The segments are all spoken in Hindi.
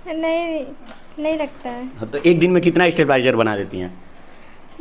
नहीं, नहीं लगता है। हाँ, तो एक दिन में कितना स्टेबलाइजर बना देती हैं?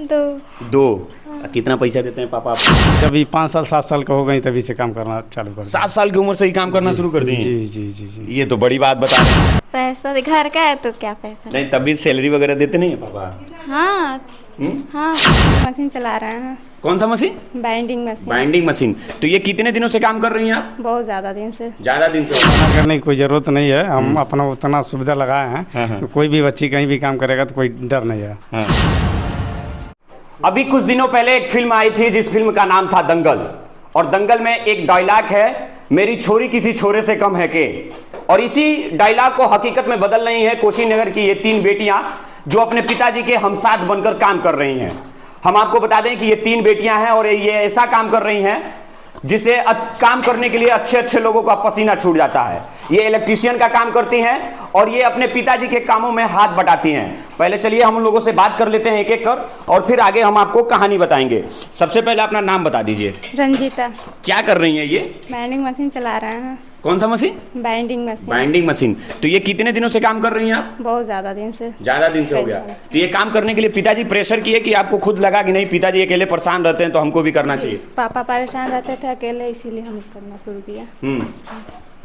2। 2। कितना पैसा देते हैं पापा आपको? जब 5 साल 7 साल का हो गई तभी से काम करना चालू कर 7 साल की उम्र से ही काम करना शुरू कर दी? जी जी जी जी। ये तो बड़ी बात बता रहे हैं। पैसा घर का है तो क्या पैसा। नहीं, तब भी सैलरी वगैरह देते नहीं है पापा? हाँ हम्म? हाँ। मशीन चला रहे हैं। कौन सा machine? Binding machine. Binding machine. तो ये कितने दिनों से काम कर रही हैं आप? बहुत ज़्यादा दिन से। ज़्यादा दिन से। मना करने की कोई ज़रूरत नहीं है, हम अपना उतना सुविधा लगाए हैं। हाँ। कोई भी बच्ची कहीं भी काम करेगा तो कोई डर नहीं है। हाँ। अभी कुछ दिनों पहले एक फिल्म आई थी जिस फिल्म का नाम था दंगल, और दंगल में एक डायलॉग है, मेरी छोरी किसी छोरे से कम है के। और इसी डायलॉग को हकीकत में बदल रही है कुशीनगर की ये 3 बेटियां जो अपने पिताजी के हमसाथ बनकर काम कर रही हैं। हम आपको बता दें कि ये 3 बेटियां हैं और ये ऐसा काम कर रही हैं जिसे काम करने के लिए अच्छे अच्छे लोगों का पसीना छूट जाता है। ये इलेक्ट्रीशियन का काम करती हैं और ये अपने पिताजी के कामों में हाथ बटाती हैं। पहले चलिए हम उन लोगों से बात कर लेते हैं एक एक कर, और फिर आगे हम आपको कहानी बताएंगे। सबसे पहले अपना नाम बता दीजिए। रंजीता। क्या कर रही हैं ये? बाइंडिंग मशीन चला रहे हैं। कौन सा machine? Binding machine. Binding machine. तो ये कितने दिनों से काम कर रही हैं आप? बहुत ज़्यादा दिन से। ज़्यादा दिन से हो गया। तो ये काम करने के लिए पिताजी प्रेशर किए कि आपको खुद लगा कि नहीं पिताजी अकेले परेशान रहते हैं तो हमको भी करना चाहिए? पापा परेशान रहते थे अकेले, इसीलिए हम करना शुरू किया।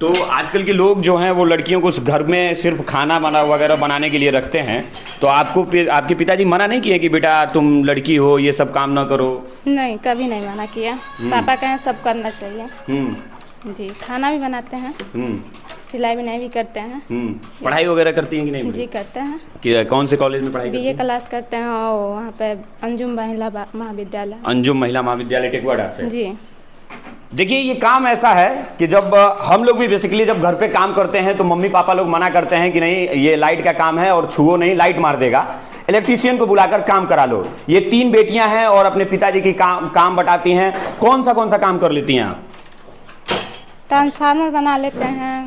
तो आजकल के लोग जो हैं वो लड़कियों को घर में सिर्फ खाना बना वगैरह बनाने के लिए रखते हैं, तो आपको आपके पिताजी मना नहीं किए कि बेटा तुम लड़की हो ये सब काम ना करो? नहीं, कभी नहीं मना किया। पापा कहें सब करना चाहिए। जी, खाना भी बनाते हैं, सिलाई बुनाई भी करते हैं। पढ़ाई वगैरह करती हैं कि नहीं? जी करते हैं। कि कौन से कॉलेज में पढ़ाई करती BA हैं? क्लास करते हैं और वहाँ पे अंजुम महिला महाविद्यालय। अंजुम महिला महाविद्यालय टेकवाड़ा से। जी। देखिए ये काम ऐसा है कि जब हम लोग भी बेसिकली जब घर पे काम करते हैं तो मम्मी पापा लोग मना करते हैं कि नहीं ये लाइट का काम है और छुओ नहीं, लाइट मार देगा, इलेक्ट्रीशियन को बुलाकर काम करा लो। ये 3 बेटियां हैं और अपने पिताजी की काम बटाती हैं। कौन सा काम कर लेती हैं आप? ट्रांसफार्मर बना लेते हैं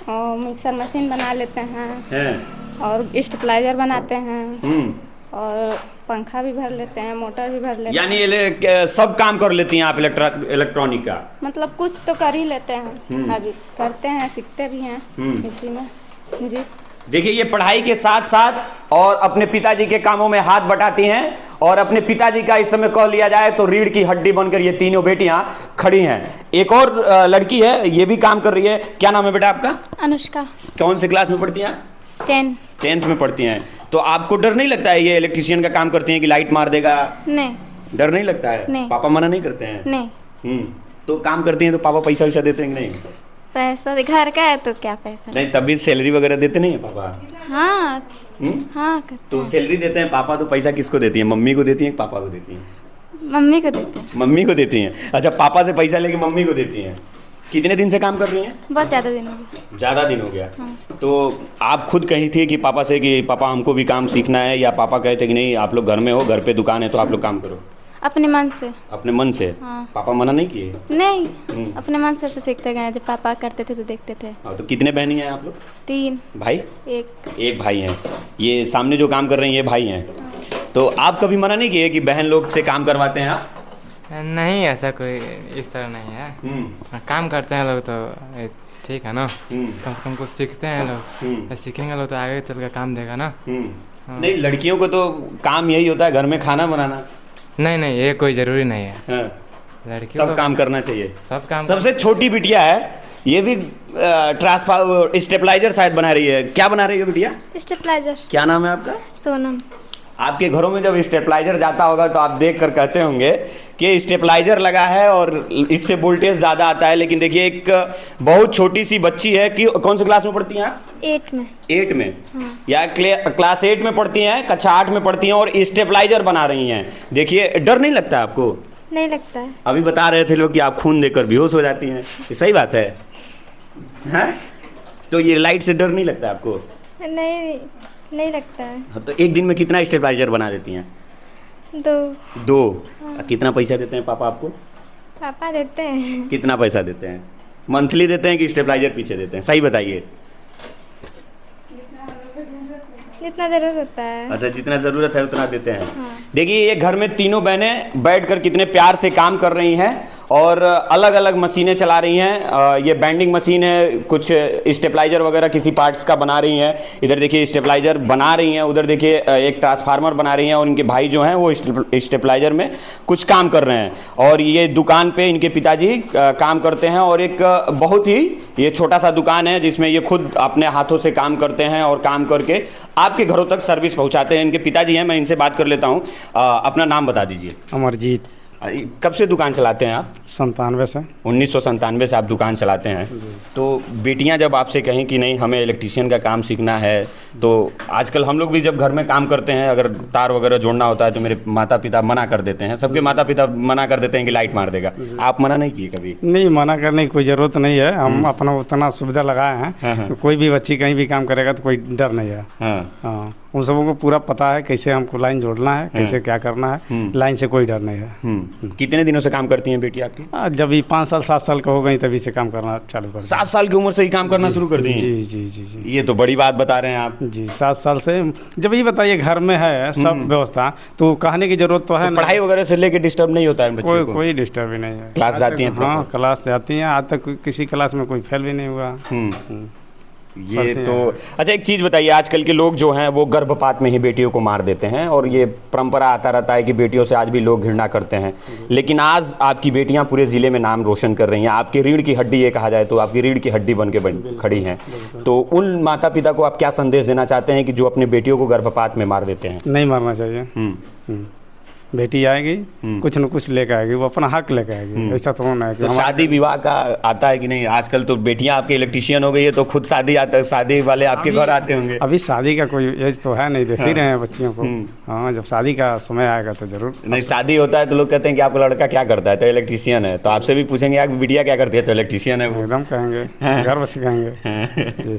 और मिक्सर मशीन बना लेते हैं और स्टेबलाइजर बनाते हैं और पंखा भी भर लेते हैं, मोटर भी भर लेते हैं। यानी सब काम कर लेती हैं आप इलेक्ट्रॉनिक का? मतलब कुछ तो कर ही लेते हैं, अभी करते हैं, सीखते भी हैं इसी में। जी। देखिए ये पढ़ाई के साथ साथ और अपने पिताजी के कामों में हाथ बटाती हैं और अपने पिताजी का इस समय कह लिया जाए तो रीढ़ की हड्डी बनकर ये तीनों बेटियां खड़ी हैं। एक और लड़की है, ये भी काम कर रही है। क्या नाम है बेटा आपका? अनुष्का। कौन सी क्लास में पढ़ती हैं? 10th में पढ़ती हैं। तो आपको डर नहीं लगता है ये इलेक्ट्रीशियन का काम करती हैं कि लाइट मार देगा? नहीं। डर नहीं लगता है? नहीं। पापा मना नहीं करते हैं? नहीं। तो काम करती हैं तो पापा पैसा वैसा देते हैं कि नहीं? पैसा घर का है तो क्या पैसा। नहीं, तब भी सैलरी वगैरह देते नहीं है पापा? हाँ। हाँ तो सैलरी देते हैं पापा, तो पैसा किसको देती हैं? मम्मी को देती हैं कि पापा को देती हैं? मम्मी को देते हैं। मम्मी को देती हैं। अच्छा, पापा से पैसा लेके मम्मी को देती हैं। कितने दिन से काम कर रही हैं? बहुत ज़्यादा दिन हो गया। ज़्यादा दिन हो गया। तो आप खुद कही थी कि पापा से कि पापा हमको भी काम सीखना है, या पापा कहते कि नहीं आप लोग घर में हो, घर पे दुकान है तो आप लोग काम करो? अपने मन से। अपने मन से? हाँ। पापा मना नहीं किए? नहीं, अपने मन से तो सीखते गए, जब पापा करते थे तो देखते थे। तो कितने बहनी हैं आप लोग? 3 भाई? एक। एक भाई हैं। ये सामने जो काम कर रहे हैं ये भाई हैं। तो आप कभी मना नहीं किए कि बहन लोग से काम करवाते हैं आप? नहीं, ऐसा कोई इस तरह नहीं है। काम करते हैं लोग तो ठीक है ना, कम से कम कुछ सीखते हैं लोग। सीखेंगे लोग तो आगे चल कर काम देगा ना। नहीं, लड़कियों को तो काम यही होता है घर में खाना बनाना। नहीं, ये कोई ज़रूरी नहीं है। लड़कियों सब काम करना चाहिए। सब काम। सबसे छोटी बिटिया है, ये भी ट्रांसफार्मर स्टेबलाइजर शायद बना रही है। क्या बना रही है बिटिया? स्टेबलाइजर। क्या नाम है आपका? सोनम। आपके घरों में जब स्टेबलाइजर जाता होगा तो आप देख कर कहते होंगे कि स्टेबलाइजर लगा है और इससे वोल्टेज ज़्यादा आता है, लेकिन देखिए एक बहुत छोटी सी बच्ची है कि कौन सी क्लास में पढ़ती हैं आप? 8 में। 8 में? या क्लास 8 में पढ़ती हैं, कक्षा 8 में पढ़ती हैं और स्टेबलाइजर बना रही हैं। देखिए डर नहीं लगता आपको? नहीं लगता है। अभी बता रहे थे लोग कि आप खून देकर बेहोश हो जाती हैं, ये सही बात है? हाँ? तो ये लाइट से डर नहीं लगता आपको? नहीं, नहीं लगता है। हाँ, तो एक दिन में कितना स्टेबलाइजर बना देती हैं? 2। कितना पैसा देते हैं पापा आपको? पापा देते हैं। कितना पैसा देते हैं? मंथली देते हैं कि स्टेबलाइजर पीछे देते हैं? सही बताइए। जितना जरूरत होता है। अच्छा, जितना ज़रूरत है उतना देते हैं। देखिए ये घर में तीनों बहनें बैठकर कितने प्यार से काम कर रही हैं और अलग अलग मशीनें चला रही हैं। ये बैंडिंग मशीन है, कुछ स्टेबलाइजर वगैरह किसी पार्ट्स का बना रही हैं। इधर देखिए स्टेबलाइजर बना रही हैं, उधर देखिए एक ट्रांसफार्मर बना रही हैं और इनके भाई जो हैं वो स्टेबलाइजर में कुछ काम कर रहे हैं। और ये दुकान पे इनके पिताजी काम करते हैं और एक बहुत ही ये छोटा सा दुकान है जिसमें ये खुद अपने हाथों से काम करते हैं और काम करके आपके घरों तक सर्विस पहुंचाते हैं। इनके पिताजी हैं, मैं इनसे बात कर लेता हूं। अपना नाम बता दीजिए। अमरजीत। कब से दुकान चलाते हैं आप? 97 से। 1997 से आप दुकान चलाते हैं। तो बेटियां जब आपसे कहें कि नहीं हमें इलेक्ट्रिशियन का काम सीखना है, तो आजकल हम लोग भी जब घर में काम करते हैं, अगर तार वगैरह जोड़ना होता है तो मेरे माता पिता मना कर देते हैं। सबके माता पिता मना कर देते हैं कि लाइट मार देगा। आप मना नहीं किए कभी? नहीं, मना करने की कोई ज़रूरत नहीं है। हम अपना उतना सुविधा लगाए हैं। कोई भी बच्ची कहीं भी काम करेगा तो कोई डर नहीं है। हाँ, उन सबों को पूरा पता है कैसे हमको लाइन जोड़ना है, कैसे क्या करना है। लाइन से कोई डर नहीं है। कितने दिनों से काम करती हैं बेटी आपकी? जब ये 5 साल 7 साल का हो गई तभी से काम करना चालू कर। 7 साल की उम्र से ही काम करना शुरू कर दी? जी जी जी जी। ये तो बड़ी बात बता रहे हैं आप। जी, 7 साल से। जब ये बताइए घर में है सब व्यवस्था, तो कहने की जरूरत तो है। पढ़ाई वगैरह से लेके डिस्टर्ब नहीं होता है बच्चों को? कोई डिस्टर्ब ही नहीं है। क्लास जाती हैं? हाँ, क्लास जाती हैं। आज तक किसी क्लास में कोई फेल भी नहीं हुआ। ये तो अच्छा, एक चीज़ बताइए, आजकल के लोग जो हैं वो गर्भपात में ही बेटियों को मार देते हैं और ये परंपरा आता रहता है कि बेटियों से आज भी लोग घृणा करते हैं। लेकिन आज आपकी बेटियां पूरे ज़िले में नाम रोशन कर रही हैं। आपकी रीढ़ की हड्डी ये कहा जाए तो आपकी रीढ़ की हड्डी बन के खड़ी हैं। तो उन माता पिता को आप क्या संदेश देना चाहते हैं कि जो अपनी बेटियों को गर्भपात में मार देते हैं? नहीं मारना चाहिए। बेटी आएगी कुछ न कुछ लेकर आएगी, वो अपना हक लेकर आएगी। ऐसा तो होना है कि तो शादी विवाह का आता है कि नहीं? आजकल तो बेटियां आपके इलेक्ट्रिशियन हो गई है तो खुद शादी वाले आपके घर आते होंगे। अभी शादी का कोई एज तो है नहीं, देख ही रहे हैं बच्चियों को। हाँ, जब शादी का समय आएगा तो जरूर। नहीं, शादी होता है तो लोग कहते हैं कि आपका लड़का क्या करता है, तो इलेक्ट्रिशियन है। तो आपसे भी पूछेंगे आपकी बिटिया क्या करती है, तो इलेक्ट्रिशियन है। एकदम कहेंगे, गर्व से कहेंगे।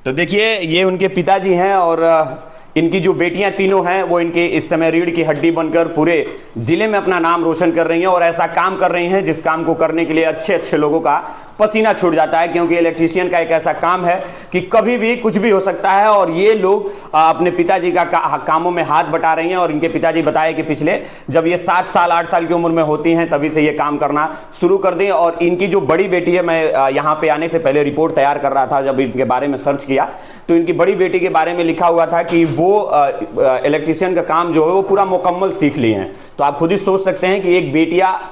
तो देखिए ये उनके पिताजी हैं और इनकी जो बेटियां तीनों हैं वो इनके इस समय रीढ़ की हड्डी बनकर पूरे जिले में अपना नाम रोशन कर रही हैं और ऐसा काम कर रही हैं जिस काम को करने के लिए अच्छे अच्छे लोगों का पसीना छूट जाता है। क्योंकि इलेक्ट्रिशियन का एक ऐसा काम है कि कभी भी कुछ भी हो सकता है और ये लोग अपने पिताजी का कामों में हाथ बटा रही हैं। और इनके पिताजी बताए कि पिछले जब ये 7 साल 8 साल की उम्र में होती हैं तभी से ये काम करना शुरू कर दी। और इनकी जो बड़ी बेटी है, मैं यहाँ पे आने से पहले रिपोर्ट तैयार कर रहा था, जब इनके बारे में सर्च किया तो इनकी बड़ी बेटी के बारे में लिखा हुआ था कि वो इलेक्ट्रिशियन का काम जो है वो पूरा मुकम्मल सीख लिए हैं। तो आप खुद ही सोच सकते हैं कि एक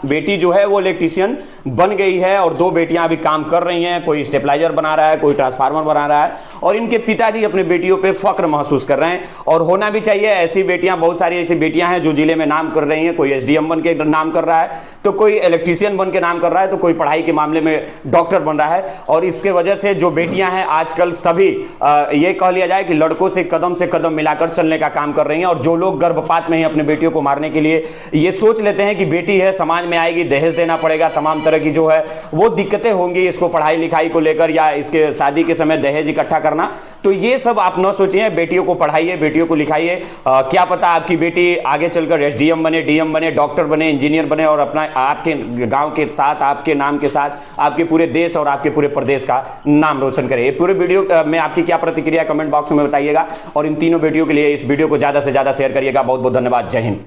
बेटी जो है वो इलेक्ट्रिशियन बन गई है और 2 बेटियां अभी काम कर रही हैं। कोई स्टेबलाइजर बना रहा है, कोई ट्रांसफार्मर बना रहा है और इनके पिताजी अपने बेटियों पे फख्र महसूस कर रहे हैं। और होना भी चाहिए। ऐसी बेटियां, बहुत सारी ऐसी बेटियां हैं जो जिले में नाम कर रही हैं। कोई SDM बन के नाम कर रहा है, तो कोई इलेक्ट्रिशियन बन के नाम कर रहा है, तो कोई पढ़ाई के मामले में डॉक्टर बन रहा है। और इसके वजह से जो बेटियां हैं आजकल सभी ये कह लिया जाए कि लड़कों से कदम मिलाकर चलने का काम कर रही हैं। और जो लोग गर्भपात में ही अपने बेटियों को मारने के लिए ये सोच लेते हैं कि बेटी है, समाज में आएगी, दहेज देना पड़ेगा, तमाम तरह की जो है वो दिक्कतें होंगी इसको पढ़ाई लिखाई को लेकर या इसके शादी के समय दहेज इकट्ठा करना, तो ये सब आप न सोचिए। बेटियों को पढ़ाइए, बेटियों को लिखाइए। क्या पता आपकी बेटी आगे चलकर SDM बने, DM बने, डॉक्टर बने, इंजीनियर बने और अपना आपके गांव के साथ, आपके नाम के साथ आपके पूरे देश और आपके पूरे प्रदेश का नाम रोशन करे। ये पूरे वीडियो में आपकी क्या प्रतिक्रिया कमेंट बॉक्स में बताइएगा। और इन तीनों बेटियों के लिए इस वीडियो को ज़्यादा से ज़्यादा शेयर करिएगा। बहुत बहुत धन्यवाद। जय हिंद।